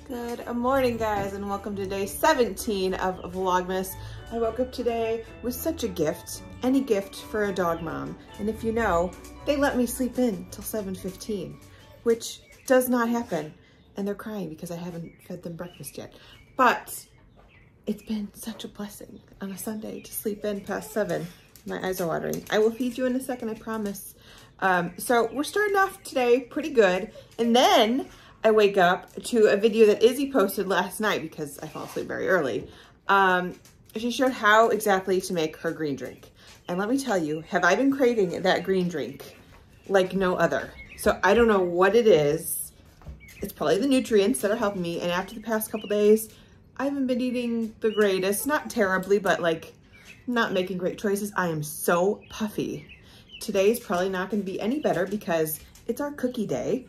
Good morning, guys, and welcome to day 17 of Vlogmas. I woke up today with such a gift, any gift for a dog mom. And if you know, they let me sleep in till 7:15, which does not happen. And they're crying because I haven't fed them breakfast yet. But it's been such a blessing on a Sunday to sleep in past 7. My eyes are watering. I will feed you in a second, I promise. So we're starting off today pretty good. And then I wake up to a video that Izzy posted last night because I fell asleep very early. She showed how exactly to make her green drink. And let me tell you, have I been craving that green drink like no other? So I don't know what it is. It's probably the nutrients that are helping me. And after the past couple days, I haven't been eating the greatest, not terribly, but like not making great choices. I am so puffy. Today's probably not going to be any better because it's our cookie day.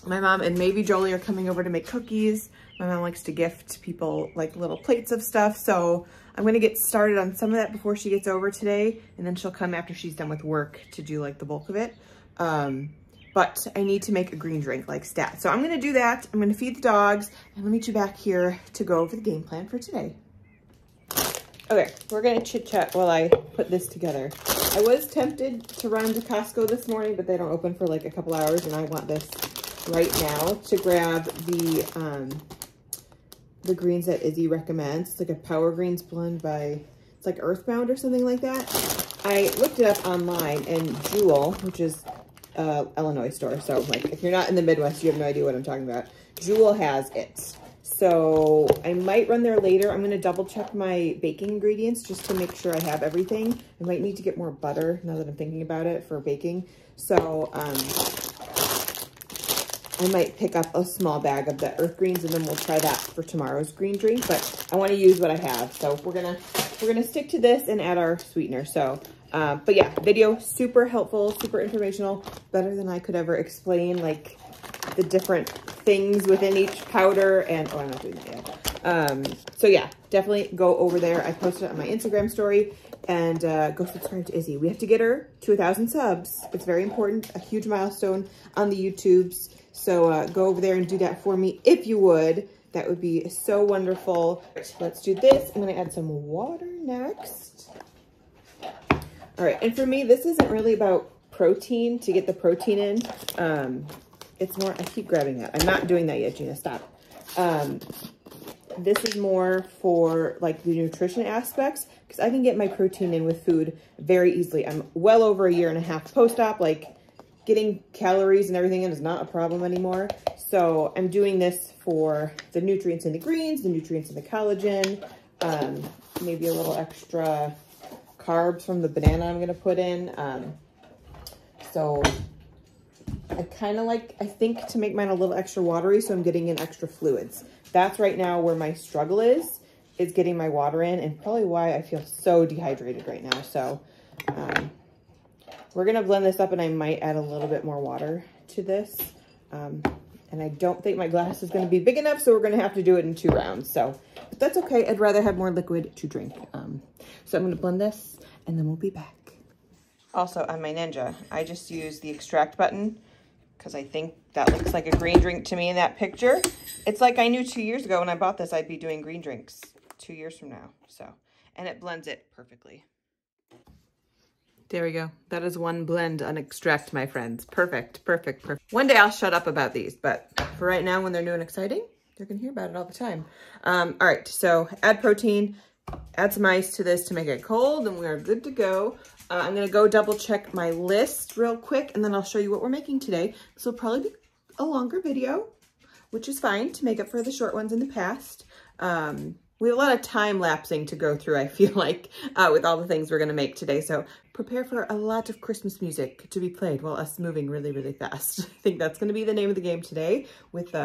My mom and maybe Jolie are coming over to make cookies. My mom likes to gift people like little plates of stuff. So I'm gonna get started on some of that before she gets over today. And then she'll come after she's done with work to do like the bulk of it. But I need to make a green drink like stat. So I'm gonna do that. I'm gonna feed the dogs and I'll meet you back here to go over the game plan for today. Okay, we're gonna chit chat while I put this together. I was tempted to run to Costco this morning, but they don't open for like a couple hours and I want this right now to grab the greens that Izzy recommends. It's like a Power Greens blend by, it's like Earthbound or something like that. I looked it up online and Zeelool, which is Illinois store. So like if you're not in the Midwest, you have no idea what I'm talking about. Zeelool has it. So I might run there later. I'm gonna double check my baking ingredients just to make sure I have everything. I might need to get more butter now that I'm thinking about it for baking. So I might pick up a small bag of the earth greens and then we'll try that for tomorrow's green drink, but I want to use what I have. So we're gonna stick to this and add our sweetener. So, but yeah, video super helpful, super informational, better than I could ever explain like the different things within each powder and, oh, I'm not doing that yet. So yeah, definitely go over there. I posted it on my Instagram story and go subscribe to Izzy. We have to get her to 1,000 subs. It's very important, a huge milestone on the YouTubes. So go over there and do that for me if you would. That would be so wonderful. Let's do this. I'm gonna add some water next. All right, and for me, this isn't really about protein to get the protein in. It's more, I keep grabbing that. I'm not doing that yet, Gina, stop. This is more for like the nutrition aspects because I can get my protein in with food very easily. I'm well over a year and a half post-op, like getting calories and everything in is not a problem anymore. So I'm doing this for the nutrients in the greens, the nutrients in the collagen, maybe a little extra carbs from the banana I'm gonna put in. So I kind of like, I think to make mine a little extra watery, so I'm getting in extra fluids. That's right now where my struggle is getting my water in and probably why I feel so dehydrated right now. So we're gonna blend this up and I might add a little bit more water to this. And I don't think my glass is gonna be big enough, so we're gonna have to do it in 2 rounds. So, but that's okay, I'd rather have more liquid to drink. So I'm gonna blend this and then we'll be back. Also on my Ninja, I just use the extract button because I think that looks like a green drink to me in that picture. It's like I knew 2 years ago when I bought this, I'd be doing green drinks 2 years from now. So, and it blends it perfectly. There we go. That is one blend on extract, my friends. Perfect, perfect, perfect. One day I'll shut up about these, but for right now when they're new and exciting, they're gonna hear about it all the time. All right, so add protein, add some ice to this to make it cold, and we're good to go. I'm gonna go double check my list real quick, and then I'll show you what we're making today. This will probably be a longer video, which is fine to make up for the short ones in the past. We have a lot of time lapsing to go through, I feel like, with all the things we're gonna make today. So prepare for a lot of Christmas music to be played while us moving really, really fast. I think that's gonna be the name of the game today with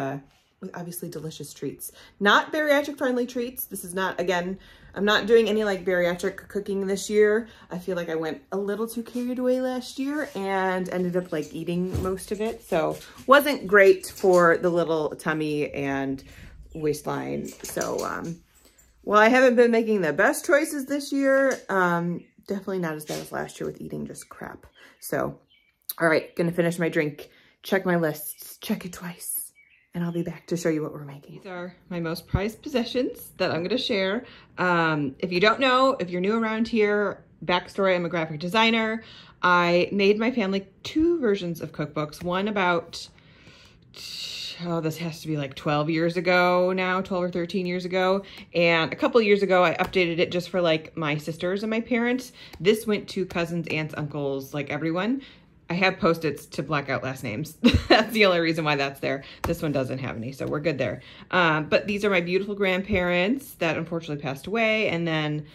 obviously delicious treats. Not bariatric friendly treats. This is not, again, I'm not doing any like bariatric cooking this year. I feel like I went a little too carried away last year and ended up like eating most of it. So wasn't great for the little tummy and waistline. So, well, I haven't been making the best choices this year. Definitely not as bad as last year with eating just crap. So, all right, gonna finish my drink, check my lists, check it twice, and I'll be back to show you what we're making. These are my most prized possessions that I'm gonna share. If you don't know, if you're new around here, backstory, I'm a graphic designer. I made my family 2 versions of cookbooks. One about, oh, this has to be like 12 years ago now, 12 or 13 years ago. And a couple years ago, I updated it just for like my sisters and my parents. This went to cousins, aunts, uncles, like everyone. I have Post-its to black out last names. That's the only reason why that's there. This one doesn't have any, so we're good there. But these are my beautiful grandparents that unfortunately passed away. And then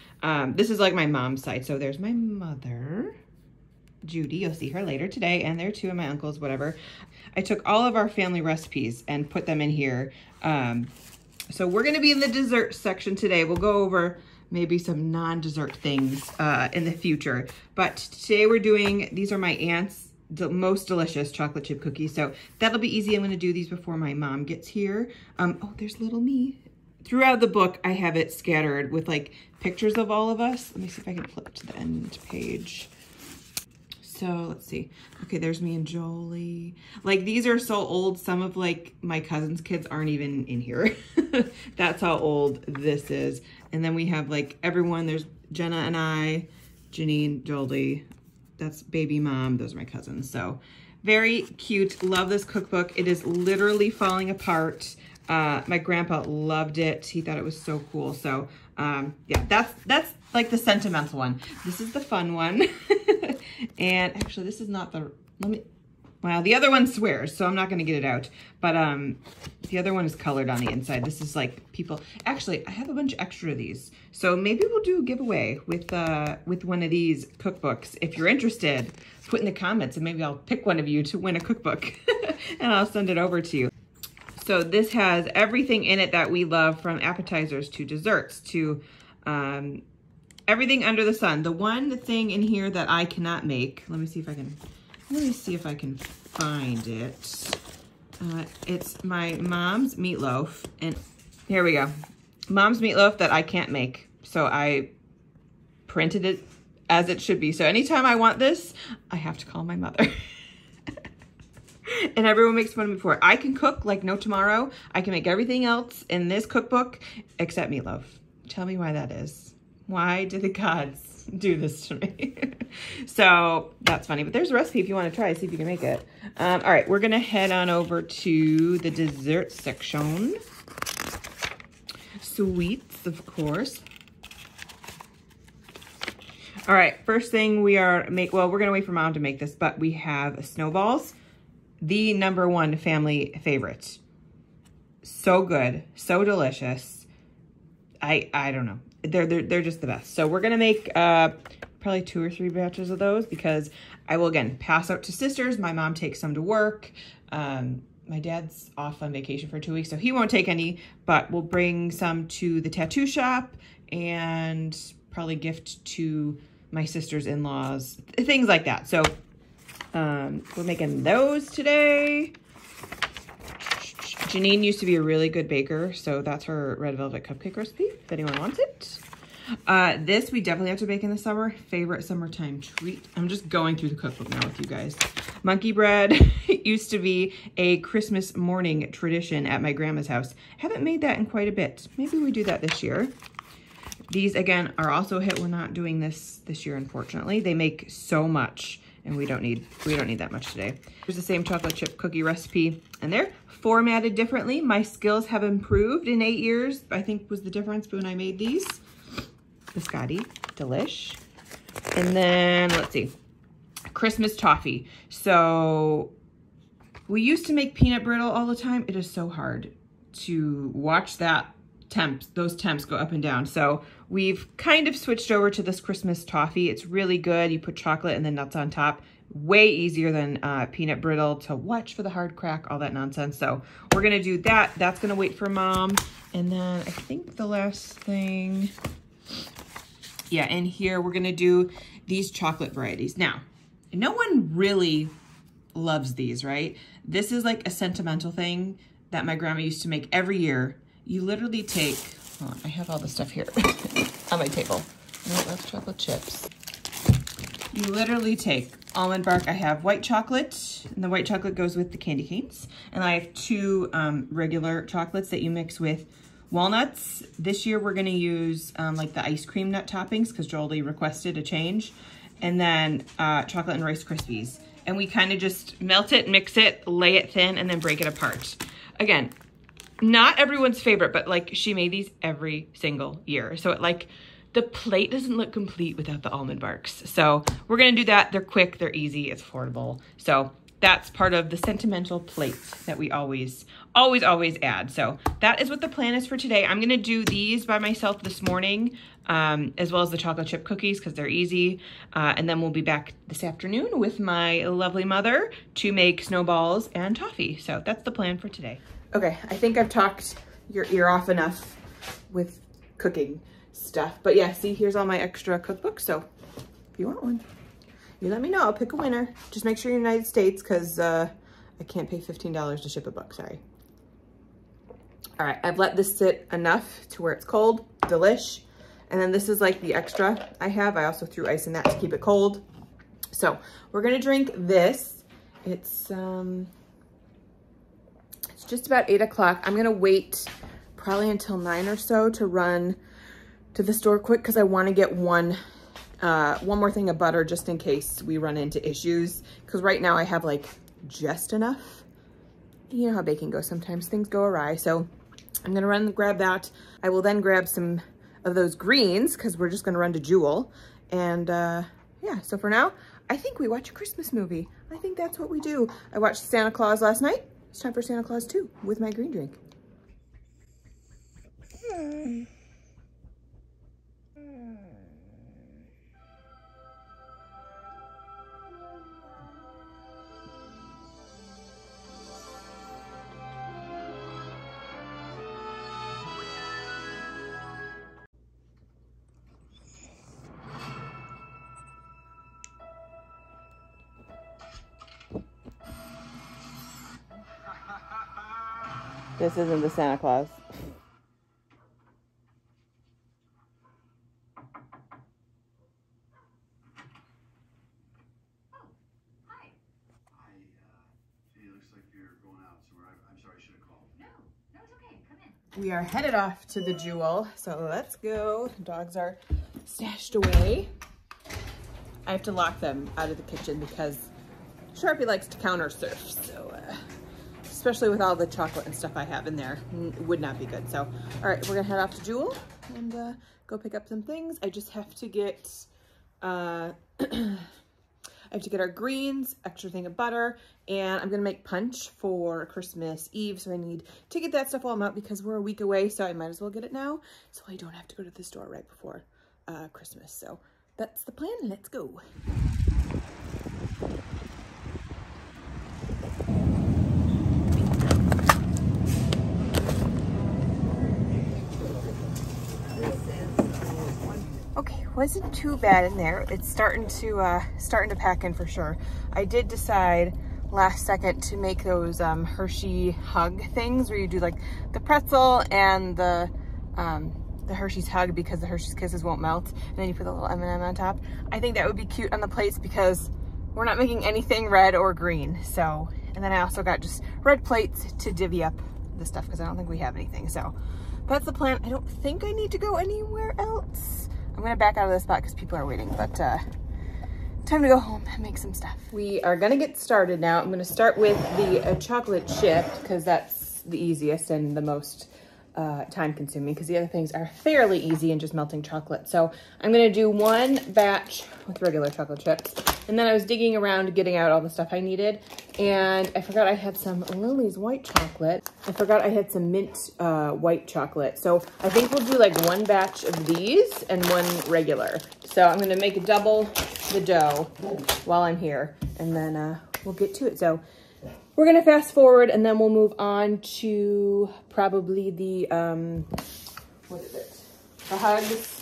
this is like my mom's side. So there's my mother, Judy. You'll see her later today. And there are 2 of my uncles, whatever. I took all of our family recipes and put them in here. So we're gonna be in the dessert section today. We'll go over maybe some non-dessert things in the future. But today we're doing, these are my aunt's most delicious chocolate chip cookies. So that'll be easy. I'm gonna do these before my mom gets here. Oh, there's little me. Throughout the book, I have it scattered with like pictures of all of us. Let me see if I can flip to the end page. So let's see. Okay, there's me and Jolie. Like these are so old. Some of like my cousin's kids aren't even in here. That's how old this is. And then we have like everyone. There's Jenna and I, Janine, Jolie. That's baby mom. Those are my cousins. So very cute. Love this cookbook. It is literally falling apart. My grandpa loved it. He thought it was so cool. So yeah, that's like the sentimental one. This is the fun one. And actually this is not the, well, the other one swears, so I'm not going to get it out. But the other one is colored on the inside. This is like people, actually I have a bunch extra of these. So maybe we'll do a giveaway with one of these cookbooks. If you're interested, put in the comments and maybe I'll pick one of you to win a cookbook and I'll send it over to you. So this has everything in it that we love, from appetizers to desserts to everything under the sun. The one thing in here that I cannot make, let me see if I can find it. It's my mom's meatloaf, and here we go. Mom's meatloaf that I can't make. So I printed it as it should be. So anytime I want this, I have to call my mother. And everyone makes fun of me for it. I can cook like no tomorrow. I can make everything else in this cookbook except meatloaf. Tell me why that is. Why did the gods do this to me? So that's funny, but there's a recipe if you want to try, see if you can make it. All right, we're gonna head on over to the dessert section. Sweets, of course. All right, first thing we are well, we're gonna wait for mom to make this, but we have snowballs. The #1 family favorite. So good, so delicious. I don't know. They're just the best. So we're gonna make probably 2 or 3 batches of those, because I will again pass out to sisters. My mom takes some to work. My dad's off on vacation for 2 weeks, so he won't take any, but we'll bring some to the tattoo shop and probably gift to my sister's in-laws, things like that. So we're making those today. Janine used to be a really good baker, so that's her red velvet cupcake recipe, if anyone wants it. This we definitely have to bake in the summer. Favorite summertime treat. I'm just going through the cookbook now with you guys. Monkey bread. It used to be a Christmas morning tradition at my grandma's house. Haven't made that in quite a bit. Maybe we do that this year. These again are also a hit. We're not doing this year, unfortunately. They make so much, and we don't need that much today. Here's the same chocolate chip cookie recipe, and they're formatted differently. My skills have improved in 8 years, I think was the difference when I made these. Biscotti, delish. And then, let's see, Christmas toffee. So we used to make peanut brittle all the time. It is so hard to watch those temps go up and down. So we've kind of switched over to this Christmas toffee. It's really good. You put chocolate and then nuts on top. Way easier than peanut brittle to watch for the hard crack, all that nonsense. So we're gonna do that. That's gonna wait for mom. And then I think the last thing, yeah, in here we're gonna do these chocolate varieties. Now, no one really loves these, right? This is like a sentimental thing that my grandma used to make every year. You literally take, hold on, I have all the stuff here on my table. No, that's chocolate chips. You literally take almond bark, I have white chocolate, and the white chocolate goes with the candy canes. And I have 2 regular chocolates that you mix with walnuts. This year we're gonna use like the ice cream nut toppings because Jolie requested a change. And then chocolate and Rice Krispies. And we kind of just melt it, mix it, lay it thin, and then break it apart. Again, not everyone's favorite, but like she made these every single year. So it like, the plate doesn't look complete without the almond barks. So we're gonna do that. They're quick, they're easy, it's affordable. So that's part of the sentimental plate that we always add. So that is what the plan is for today. I'm gonna do these by myself this morning, as well as the chocolate chip cookies because they're easy. And then we'll be back this afternoon with my lovely mother to make snowballs and toffee. So that's the plan for today. Okay, I think I've talked your ear off enough with cooking stuff. But yeah, see, here's all my extra cookbooks. So if you want one, you let me know. I'll pick a winner. Just make sure you're in the United States because I can't pay $15 to ship a book, sorry. All right, I've let this sit enough to where it's cold, delish. And then this is like the extra I have. I also threw ice in that to keep it cold. So we're gonna drink this. It's just about 8 o'clock. I'm gonna wait probably until 9 or so to run to the store quick because I wanna get one more thing of butter just in case we run into issues. Because right now I have like just enough. You know how baking goes, sometimes things go awry. So I'm gonna run and grab that. I will then grab some of those greens because we're just gonna run to Jewel. And yeah, so for now, I think we watch a Christmas movie. I think that's what we do. I watched Santa Claus last night. It's time for Santa Claus 2 with my green drink. This isn't the Santa Claus. We are headed off to the Jewel, so let's go. Dogs are stashed away. I have to lock them out of the kitchen because Sharpie likes to counter surf, so especially with all the chocolate and stuff I have in there, would not be good. So, all right, we're gonna head off to Jewel and go pick up some things. I just have to get, I have to get our greens, extra thing of butter, and I'm gonna make punch for Christmas Eve. So I need to get that stuff while I'm out because we're a week away. So I might as well get it now so I don't have to go to the store right before Christmas. So that's the plan. Let's go. Okay, wasn't too bad in there. It's starting to pack in for sure. I did decide last second to make those Hershey hug things where you do like the pretzel and the Hershey's hug because the Hershey's Kisses won't melt, and then you put a little M&M on top. I think that would be cute on the plates because we're not making anything red or green. So, and then I also got just red plates to divvy up the stuff because I don't think we have anything. So that's the plan. I don't think I need to go anywhere else. I'm gonna back out of this spot because people are waiting, but time to go home and make some stuff. We are gonna get started now. I'm gonna start with the chocolate chip because that's the easiest and the most time consuming because the other things are fairly easy and just melting chocolate. So I'm gonna do one batch with regular chocolate chips. And then I was digging around getting out all the stuff I needed. And I forgot I had some Lily's white chocolate. I forgot I had some mint white chocolate. So I think we'll do like one batch of these and one regular. So I'm gonna make double the dough while I'm here. And then we'll get to it. So we're gonna fast forward and then we'll move on to probably the, what is it? The hugs.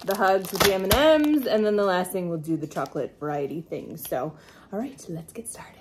The hugs with the M&Ms, and then the last thing we'll do the chocolate variety things. So, all right, let's get started.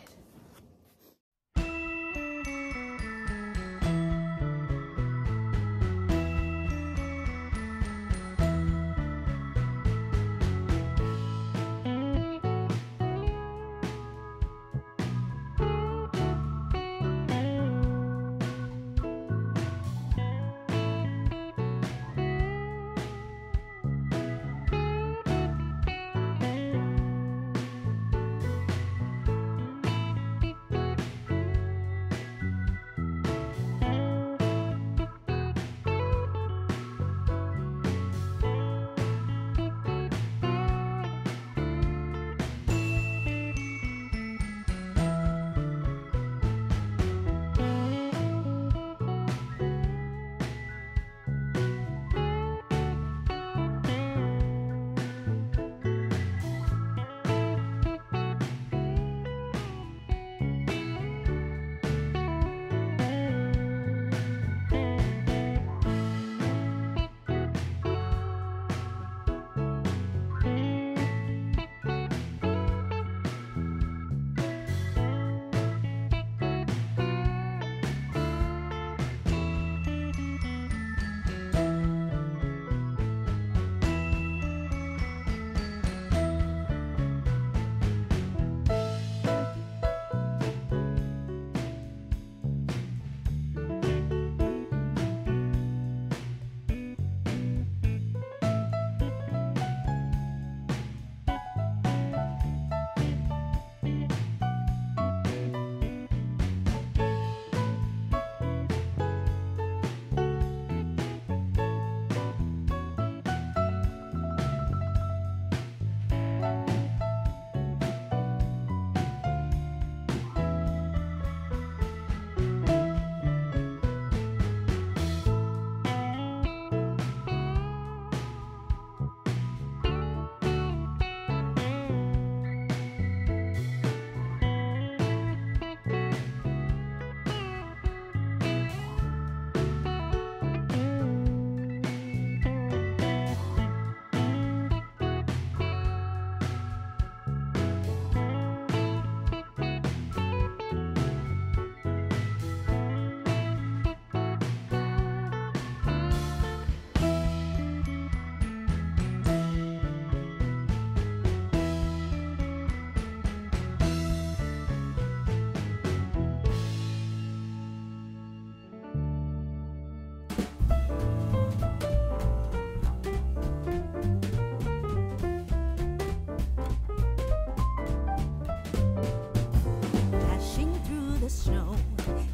snow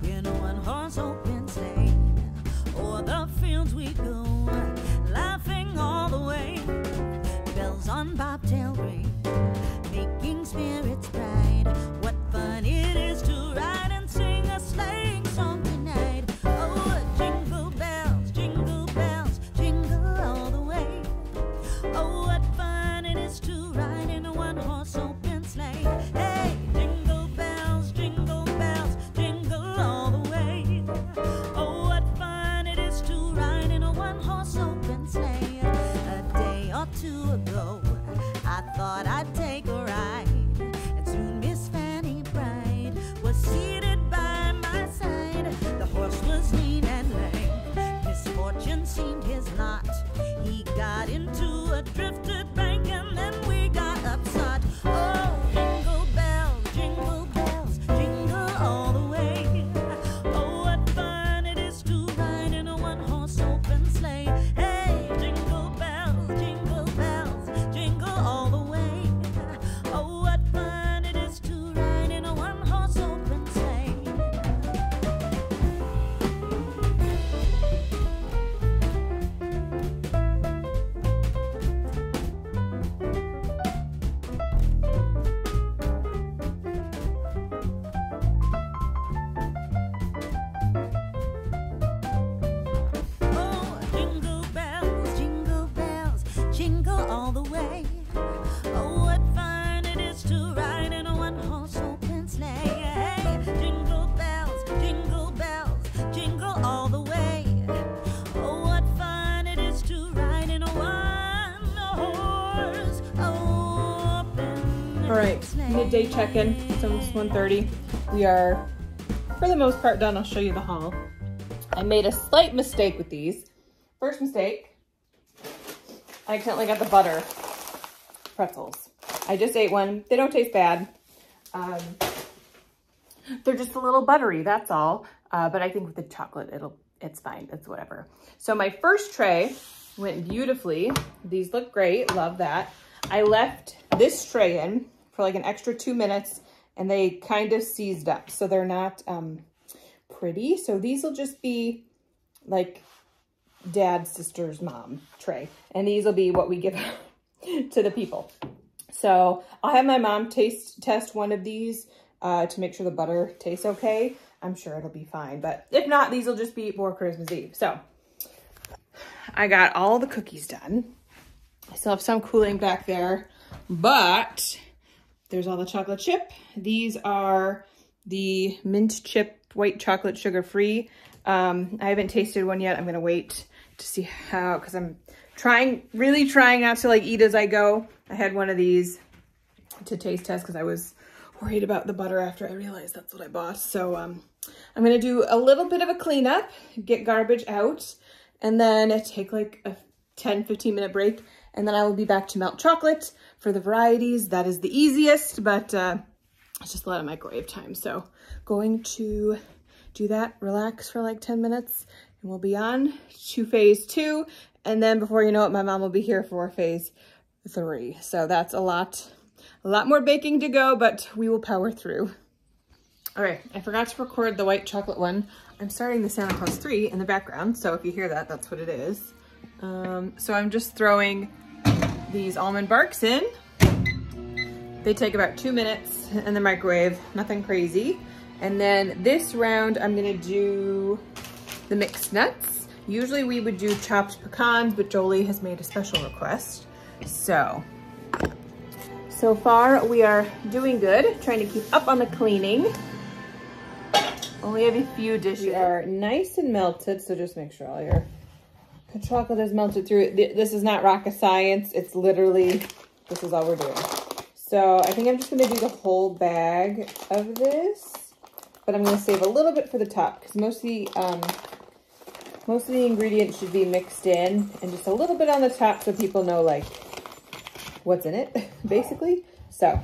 in a one-horse open sleigh. O'er the fields we go, laughing all the way. Bells on bobtail ring, making spirits bright. What fun it is to ride and sing a sleighing song tonight. Oh, jingle bells, jingle all the way. Oh, what fun it is to ride in a one-horse open sleigh. Hey, jingle bells, jingle all the way. Oh, what fun it is to ride in a one-horse open sleigh. A day or two ago, I thought I'd take a ride, and soon Miss Fanny Bright was seated by my side. The horse was lean and lame, misfortune seemed his lot. He got into a drifted bank, and then we got upset. Oh, jingle bells, jingle all the way. Oh, what fun it is to ride in a one-horse open sleigh. Hey, jingle bells, jingle all the way. Oh, what fun it is to ride in a one-horse open sleigh. Oh, jingle bells, jingle all the way. Oh, what fun it is to ride in a one-horse open sleigh. Hey, jingle bells, jingle all the way. Oh, what fun it is to ride in a one-horse open All right, sleigh. midday check-in. It's almost 1:30. We are, for the most part, done. I'll show you the haul. I made a slight mistake with these. First mistake, I accidentally got the butter pretzels. I just ate one. They don't taste bad. They're just a little buttery, that's all. But I think with the chocolate, it's fine. It's whatever. So my first tray went beautifully. These look great. Love that. I left this tray in for like an extra 2 minutes, and they kind of seized up. So they're not pretty. So these will just be like dad's sister's mom tray. And these will be what we give out to the people. So I'll have my mom test one of these to make sure the butter tastes okay. I'm sure it'll be fine, but if not, these will just be for Christmas Eve. So I got all the cookies done. I still have some cooling back there, but there's all the chocolate chip. These are the mint chip white chocolate sugar-free. I haven't tasted one yet. I'm gonna wait to see how, because I'm really trying not to like eat as I go. I had one of these to taste test because I was worried about the butter after I realized that's what I bought. So I'm gonna do a little bit of a cleanup, get garbage out, and then take like a 10-15 minute break, and then I will be back to melt chocolate for the varieties. That is the easiest, but it's just a lot of microwave time. So going to do that, relax for like 10 minutes, and we'll be on to phase 2. And then before you know it, my mom will be here for phase 3. So that's a lot more baking to go, but we will power through. All right, I forgot to record the white chocolate one. I'm starting the Santa Claus 3 in the background, so if you hear that, that's what it is. So I'm just throwing these almond barks in. They take about 2 minutes in the microwave, nothing crazy. And then this round, I'm gonna do the mixed nuts. Usually we would do chopped pecans, but Jolie has made a special request. So far we are doing good, trying to keep up on the cleaning. Only have a few dishes. We are nice and melted, so just make sure all your chocolate is melted through. This is not rocket science. It's literally, this is all we're doing. So I think I'm just gonna do the whole bag of this, but I'm gonna save a little bit for the top because most of the ingredients should be mixed in, and just a little bit on the top so people know like what's in it, basically. So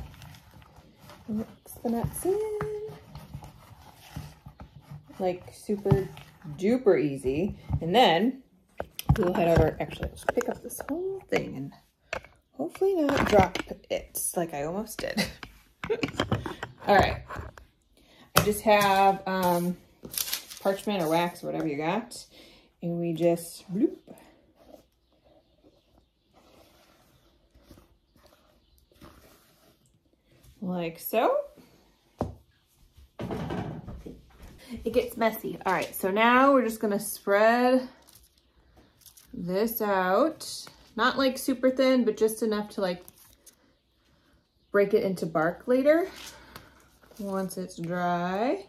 mix the nuts in. Like super duper easy. And then we'll head over, actually let's pick up this whole thing and hopefully not drop it like I almost did. All right, I just have parchment or wax or whatever you got. And we just bloop. Like so. It gets messy. All right, so now we're just gonna spread this out. Not like super thin, but just enough to like break it into bark later once it's dry.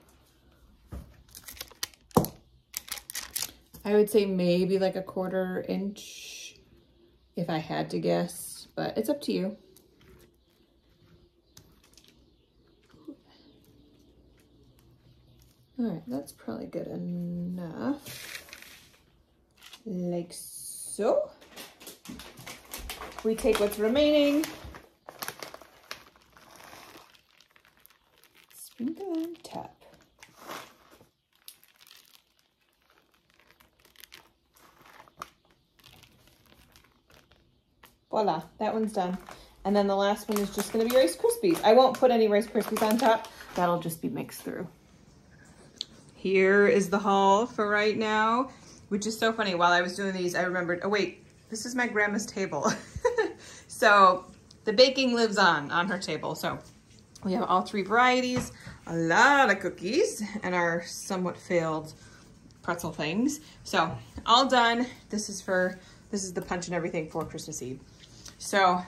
I would say maybe like a 1/4 inch if I had to guess, but it's up to you. All right, that's probably good enough. Like so. We take what's remaining, sprinkle on top. Voila, that one's done. And then the last one is just gonna be Rice Krispies. I won't put any Rice Krispies on top. That'll just be mixed through. Here is the haul for right now, which is so funny. While I was doing these, I remembered, oh wait, this is my grandma's table. So the baking lives on her table. So we have all 3 varieties, a lot of cookies, and our somewhat failed pretzel things. So all done. This is the punch and everything for Christmas Eve. So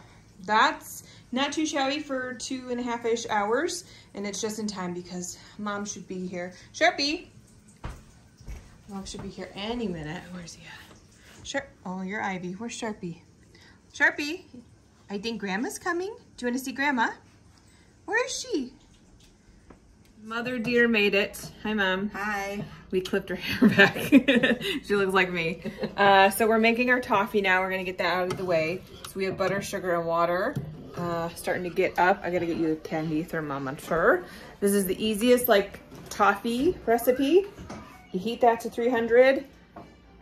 that's not too shabby for 2.5-ish hours. And it's just in time because Mom should be here. Sharpie! Mom should be here any minute. Where's he at? Oh, you're Ivy. Where's Sharpie? Sharpie! I think Grandma's coming. Do you want to see Grandma? Where is she? Mother dear made it. Hi, Mom. Hi. We clipped her hair back. She looks like me. So we're making our toffee now. We're going to get that out of the way. So we have butter, sugar, and water. Starting to get up. I gotta get you a candy thermometer. This is the easiest like toffee recipe. You heat that to 300,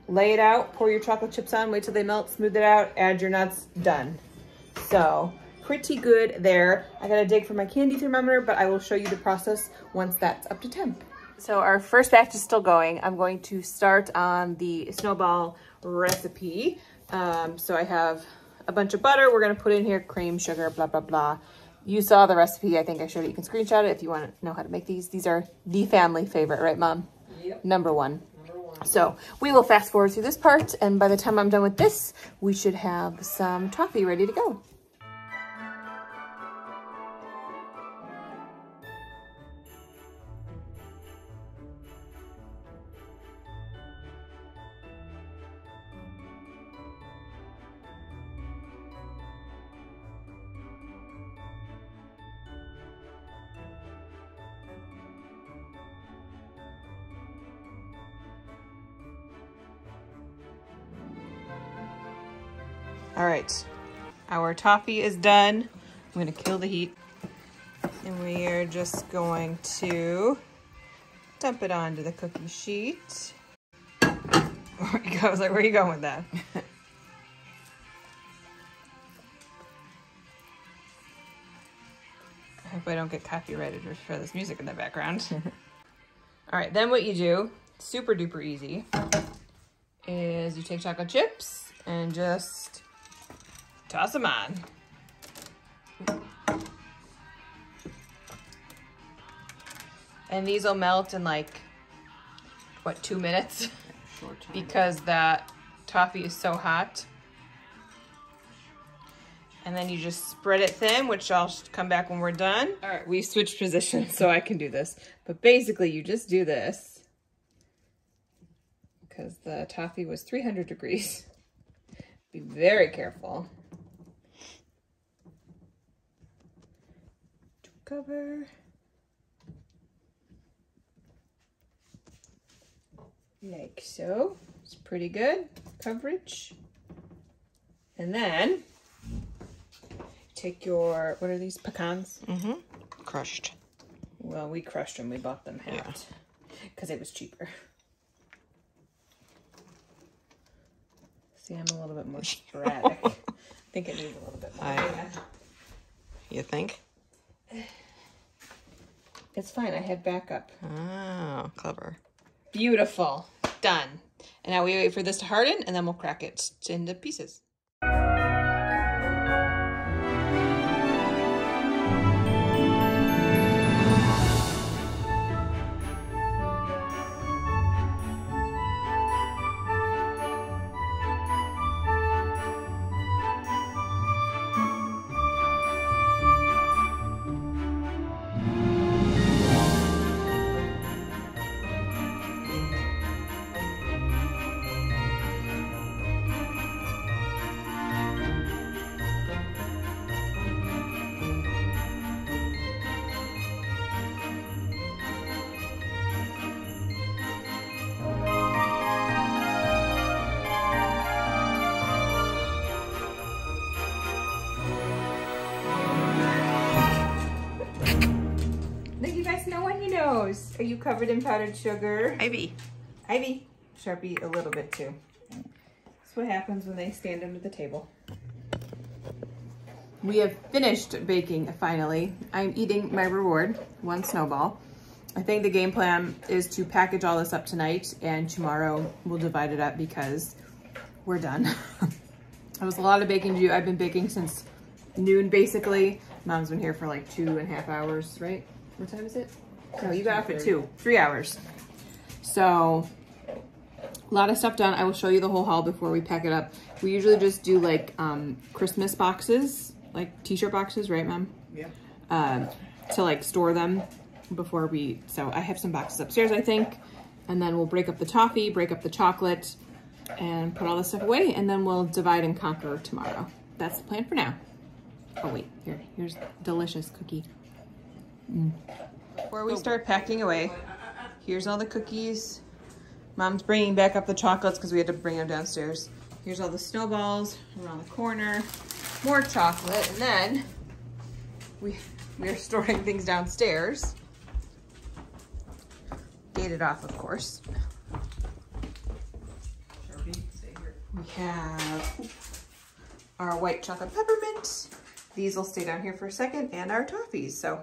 lay it out, pour your chocolate chips on, wait till they melt, smooth it out, add your nuts, done. So pretty good there. I gotta dig for my candy thermometer, but I will show you the process once that's up to temp. So our first batch is still going. I'm going to start on the snowball recipe. So I have a bunch of butter. We're gonna put in here cream, sugar, blah, blah, blah. You saw the recipe. I think I showed it. You can screenshot it if you want to know how to make these. These are the family favorite, right, Mom? Yep. Number one. So we will fast forward through this part, and by the time I'm done with this, we should have some toffee ready to go. All right, our toffee is done. I'm gonna kill the heat. And we are just going to dump it onto the cookie sheet. There you go. I was like, where are you going with that? I hope I don't get copyrighted for this music in the background. All right, then what you do, super duper easy, is you take chocolate chips and just toss them on. And these will melt in like, what, 2 minutes? Short time. Because that toffee is so hot. And then you just spread it thin, which I'll come back when we're done. All right, we switched positions so I can do this. But basically you just do this because the toffee was 300 degrees. Be very careful. Cover. Like so. It's pretty good coverage. And then take your, what are these, pecans? Mm-hmm. Crushed. Well, we crushed them. We bought them halved because it was cheaper. See, I'm a little bit more sporadic. I think it needs a little bit more. You think? It's fine. I have backup. Oh, clever. Beautiful. Done. And now we wait for this to harden, and then we'll crack it into pieces. Are you covered in powdered sugar? Ivy. Ivy. Sharpie a little bit too. That's what happens when they stand under the table. We have finished baking finally. I'm eating my reward, 1 snowball. I think the game plan is to package all this up tonight, and tomorrow we'll divide it up because we're done. It was a lot of baking to do. I've been baking since noon basically. Mom's been here for like 2.5 hours, right? What time is it? No, you got up at 3 hours. So a lot of stuff done. I will show you the whole haul before we pack it up. We usually just do like Christmas boxes, like t-shirt boxes, right, Mom? Yeah. To like store them before we, so I have some boxes upstairs, I think. And then we'll break up the toffee, break up the chocolate, and put all this stuff away. And then we'll divide and conquer tomorrow. That's the plan for now. Oh wait, here's delicious cookie. Before we start packing away, here's all the cookies. Mom's bringing back up the chocolates because we had to bring them downstairs. Here's all the snowballs around the corner. More chocolate, and then we are storing things downstairs. Gated off, of course. We have our white chocolate peppermint. These will stay down here for a second, and our toffees. So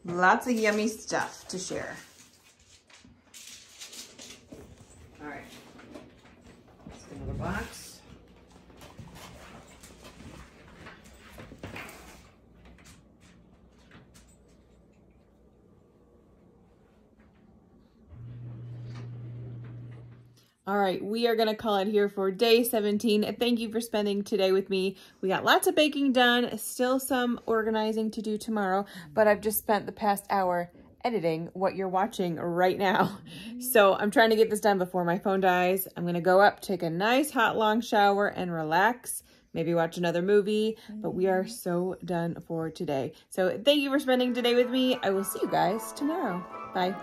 lots of yummy stuff to share. All right, let's get another box. All right, we are gonna call it here for day 17. Thank you for spending today with me. We got lots of baking done, still some organizing to do tomorrow, but I've just spent the past hour editing what you're watching right now. So I'm trying to get this done before my phone dies. I'm gonna go up, take a nice hot long shower and relax, maybe watch another movie, but we are so done for today. So thank you for spending today with me. I will see you guys tomorrow. Bye.